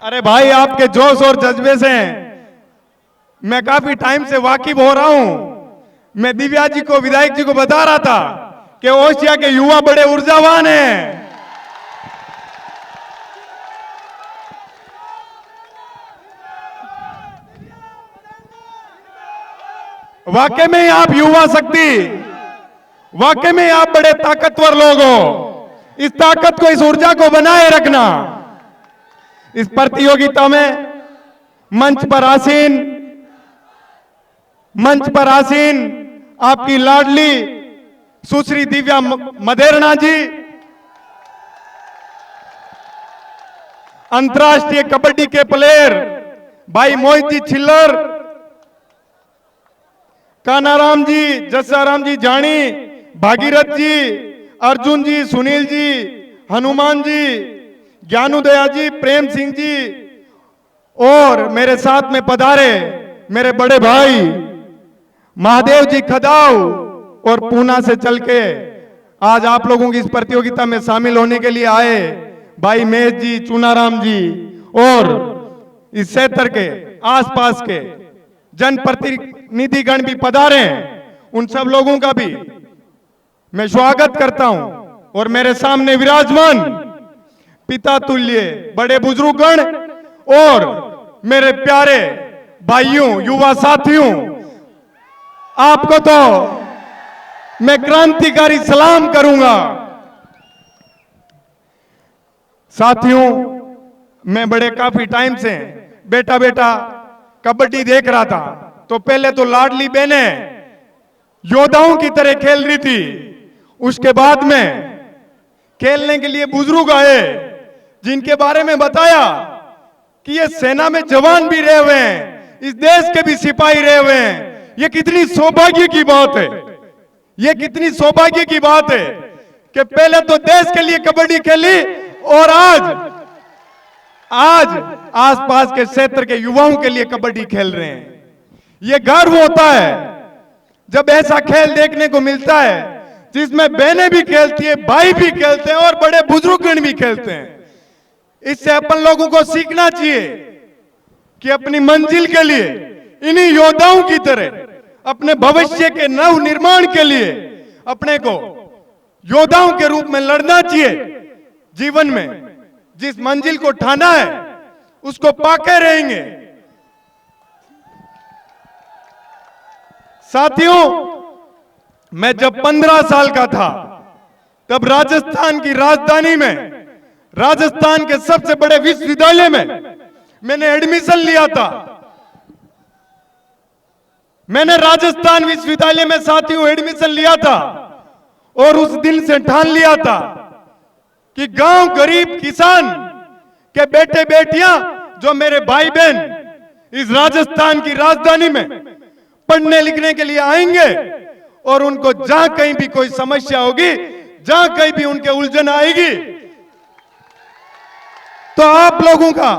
अरे भाई, आपके जोश और जज्बे से मैं काफी टाइम से वाकिफ हो रहा हूं। मैं दिव्या जी को, विधायक जी को बता रहा था कि ओसिया के युवा बड़े ऊर्जावान हैं। वाकई में आप युवा शक्ति, वाकई में आप बड़े ताकतवर लोग हो। इस ताकत को, इस ऊर्जा को बनाए रखना। इस प्रतियोगिता में मंच पर आसीन आपकी लाडली सुश्री दिव्या मदेरणा जी, अंतर्राष्ट्रीय कबड्डी के प्लेयर भाई मोहित जी छिल्लर, कानाराम जी, जस्साराम जी जानी, भागीरथ जी, अर्जुन जी, सुनील जी, हनुमान जी, ज्ञानुदया जी, प्रेम सिंह जी, और मेरे साथ में पधारे मेरे बड़े भाई महादेव जी खदाव, और पूना से चल के आज आप लोगों की इस प्रतियोगिता में शामिल होने के लिए आए भाई महेश जी, चुनाराम जी, और इस क्षेत्र के आसपास के जनप्रतिनिधिगण भी पधारे हैं। उन सब लोगों का भी मैं स्वागत करता हूं। और मेरे सामने विराजमान पिता तुल्य बड़े बुजुर्गगण और मेरे प्यारे भाइयों, युवा साथियों, आपको तो मैं क्रांतिकारी सलाम करूंगा। साथियों, मैं बड़े काफी टाइम से बेटा कबड्डी देख रहा था, तो पहले तो लाडली बहनें योद्धाओं की तरह खेल रही थी। उसके बाद में खेलने के लिए बुजुर्ग आए, जिनके बारे में बताया कि ये सेना में जवान भी रहे हुए हैं, इस देश के भी सिपाही रहे हुए हैं। ये कितनी सौभाग्य की बात है, ये कितनी सौभाग्य की बात है कि पहले तो देश के लिए कबड्डी खेली और आज आसपास के क्षेत्र के युवाओं के लिए कबड्डी खेल रहे हैं। ये गर्व होता है जब ऐसा खेल देखने को मिलता है, जिसमें बहनें भी खेलती है, भाई भी खेलते हैं और बड़े बुजुर्गगण भी खेलते हैं। इससे अपन लोगों को सीखना चाहिए कि अपनी मंजिल के लिए इन्हीं योद्धाओं की तरह अपने भविष्य के नव निर्माण के लिए अपने को योद्धाओं के रूप में लड़ना चाहिए। जीवन में जिस मंजिल को ठाना है उसको पाके रहेंगे। साथियों, मैं जब 15 साल का था तब राजस्थान की राजधानी में, राजस्थान के सबसे बड़े विश्वविद्यालय में मैंने एडमिशन लिया था। मैंने राजस्थान विश्वविद्यालय में साथियों एडमिशन लिया था और उस दिन से ठान लिया था कि गांव गरीब किसान के बेटे बेटियां जो मेरे भाई बहन इस राजस्थान की राजधानी में पढ़ने लिखने के लिए आएंगे और उनको जहां कहीं भी कोई समस्या होगी, जहां कहीं भी उनके उलझन आएगी, तो आप लोगों का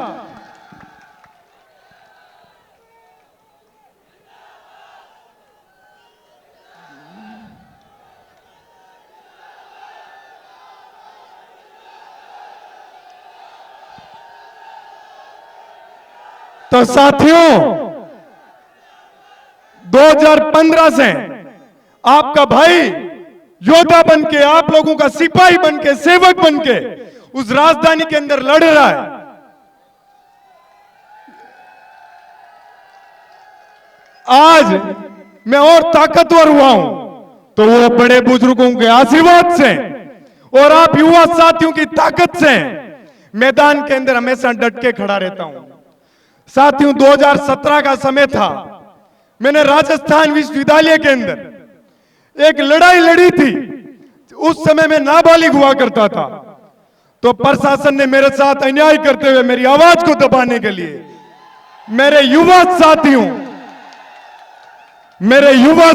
तो साथियों 2015 से आपका भाई योद्धा बनके, आप लोगों का सिपाही बनके, सेवक बनके उस राजधानी के अंदर लड़ रहा है। आज मैं और ताकतवर हुआ हूं तो वो बड़े बुजुर्गों के आशीर्वाद से और आप युवा साथियों की ताकत से मैदान के अंदर हमेशा डट के खड़ा रहता हूं। साथियों, 2017 का समय था, मैंने राजस्थान विश्वविद्यालय के अंदर एक लड़ाई लड़ी थी। उस समय मैं नाबालिग हुआ करता था, तो प्रशासन ने मेरे साथ अन्याय करते हुए मेरी आवाज को दबाने के लिए मेरे युवा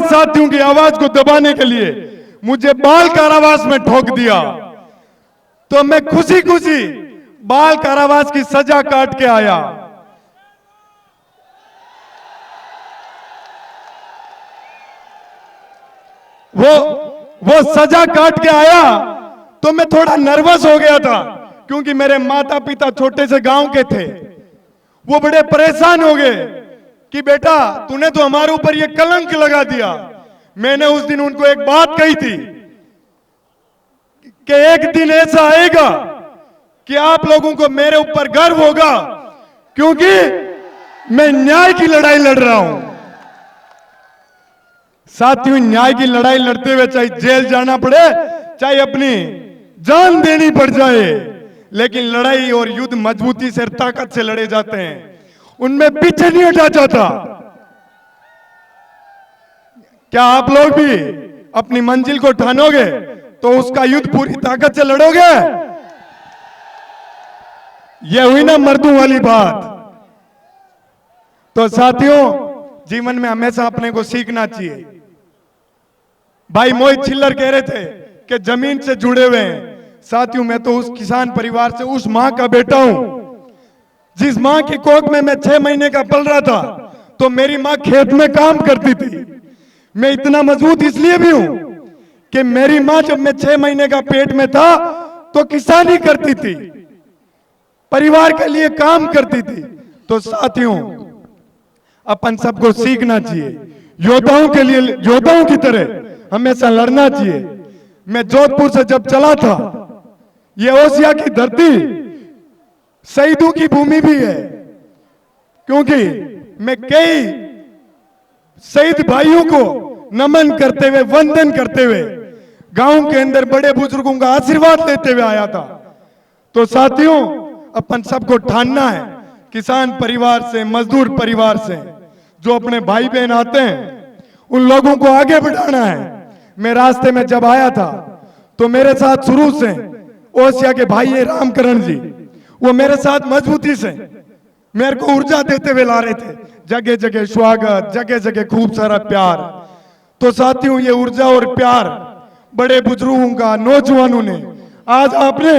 साथियों की आवाज को दबाने के लिए मुझे बाल कारावास में ठोक दिया। तो मैं खुशी खुशी बाल कारावास की सजा काट के आया। वो सजा काट के आया तो मैं थोड़ा नर्वस हो गया था, क्योंकि मेरे माता पिता छोटे से गांव के थे वो बड़े परेशान हो गए कि बेटा तूने तो हमारे ऊपर ये कलंक लगा दिया। मैंने उस दिन उनको एक बात कही थी कि एक दिन ऐसा आएगा कि आप लोगों को मेरे ऊपर गर्व होगा, क्योंकि मैं न्याय की लड़ाई लड़ रहा हूं। साथियों, न्याय की लड़ाई लड़ते हुए चाहे जेल जाना पड़े, चाहे अपनी जान देनी पड़ जाए, लेकिन लड़ाई और युद्ध मजबूती से, ताकत से लड़े जाते हैं, उनमें पीछे नहीं हटा जाता। क्या आप लोग भी अपनी मंजिल को ठानोगे तो उसका युद्ध पूरी ताकत से लड़ोगे? यह हुई ना मर्दों वाली बात। तो साथियों, जीवन में हमेशा अपने को सीखना चाहिए। भाई मोहित छिल्लर कह रहे थे कि जमीन से जुड़े हुए हैं। साथियों, मैं तो उस किसान परिवार से, उस मां का बेटा हूं जिस मां की कोख में मैं 6 महीने का पल रहा था तो मेरी मां खेत में काम करती थी। मैं इतना मजबूत इसलिए भी हूं कि मेरी मां जब मैं 6 महीने का पेट में था तो किसानी करती थी, परिवार के लिए काम करती थी। तो साथियों, अपन सबको सीखना चाहिए, योद्धाओं के लिए, योद्धाओं की तरह हमेशा लड़ना चाहिए। मैं जोधपुर से जब चला था, ये ओसिया की धरती शहीदों की भूमि भी है, क्योंकि मैं कई शहीद भाइयों को नमन करते हुए, वंदन करते हुए, गांव के अंदर बड़े बुजुर्गों का आशीर्वाद लेते हुए आया था। तो साथियों, अपन सबको ठानना है, किसान परिवार से, मजदूर परिवार से जो अपने भाई बहन आते हैं, उन लोगों को आगे बढ़ाना है। मैं रास्ते में जब आया था तो मेरे साथ शुरू से ओसिया के भाई है रामकरण जी, वो मेरे साथ मजबूती से मेरे को ऊर्जा देते हुए ला रहे थे। जगह जगह स्वागत, जगह जगह खूब सारा प्यार। तो साथियों, ये ऊर्जा और प्यार बड़े बुजुर्गों का, नौजवानों ने, आज आपने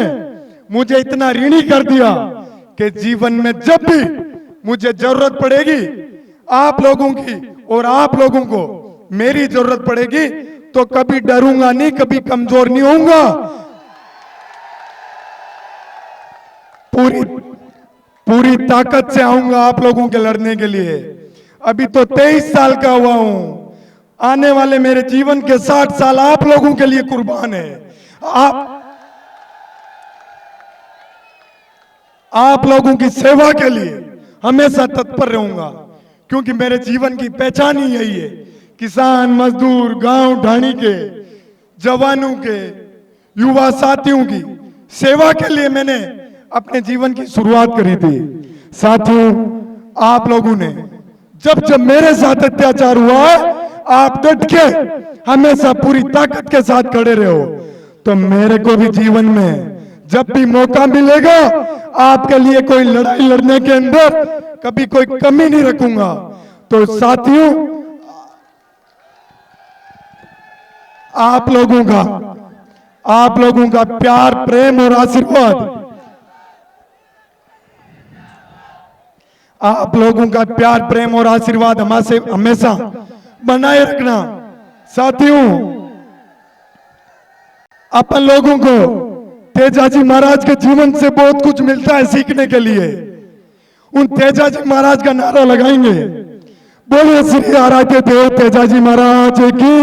मुझे इतना ऋणी कर दिया कि जीवन में जब भी मुझे जरूरत पड़ेगी आप लोगों की, और आप लोगों को मेरी जरूरत पड़ेगी, तो कभी डरूंगा नहीं, कभी कमजोर नहीं होऊंगा। पूरी ताकत से आऊंगा आप लोगों के लड़ने के लिए। अभी तो 23 साल का हुआ हूं, आने वाले मेरे जीवन के 60 साल आप लोगों के लिए कुर्बान है। आप लोगों की सेवा के लिए हमेशा तत्पर रहूंगा, क्योंकि मेरे जीवन की पहचान ही यही है। किसान, मजदूर, गांव ढाणी के जवानों के, युवा साथियों की सेवा के लिए मैंने अपने जीवन की शुरुआत करी थी। साथियों, आप लोगों ने जब जब मेरे साथ अत्याचार हुआ, आप डट के हमेशा पूरी ताकत के साथ खड़े रहो। तो मेरे को भी जीवन में जब भी मौका मिलेगा, आपके लिए कोई लड़ाई लड़ने के अंदर कभी कोई कमी नहीं रखूंगा। तो साथियों, आप लोगों का प्यार, प्रेम और आशीर्वाद, आप लोगों का प्यार, प्रेम और आशीर्वाद हमसे हमेशा बनाए रखना। साथियों, अपन लोगों को तेजाजी महाराज के जीवन से बहुत कुछ मिलता है सीखने के लिए। उन तेजाजी महाराज का नारा लगाएंगे, बोलिए श्री आराध्य देव तेजाजी महाराज की,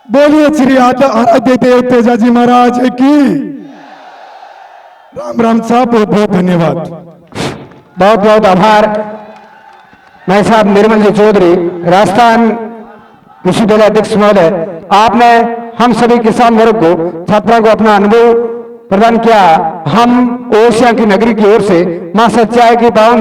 बोलिए श्री आराध्य देव तेजाजी महाराज की। राम राम साहब, बहुत बहुत धन्यवाद। बहुत बहुत आभार। मैं साहब निर्मल जी चौधरी, राजस्थान विश्वविद्यालय अध्यक्ष महोदय, आपने हम सभी किसान वर्ग को, छात्रों को अपना अनुभव प्रदान किया। हम ओसिया की नगरी की ओर से मां सच्चाई की पावन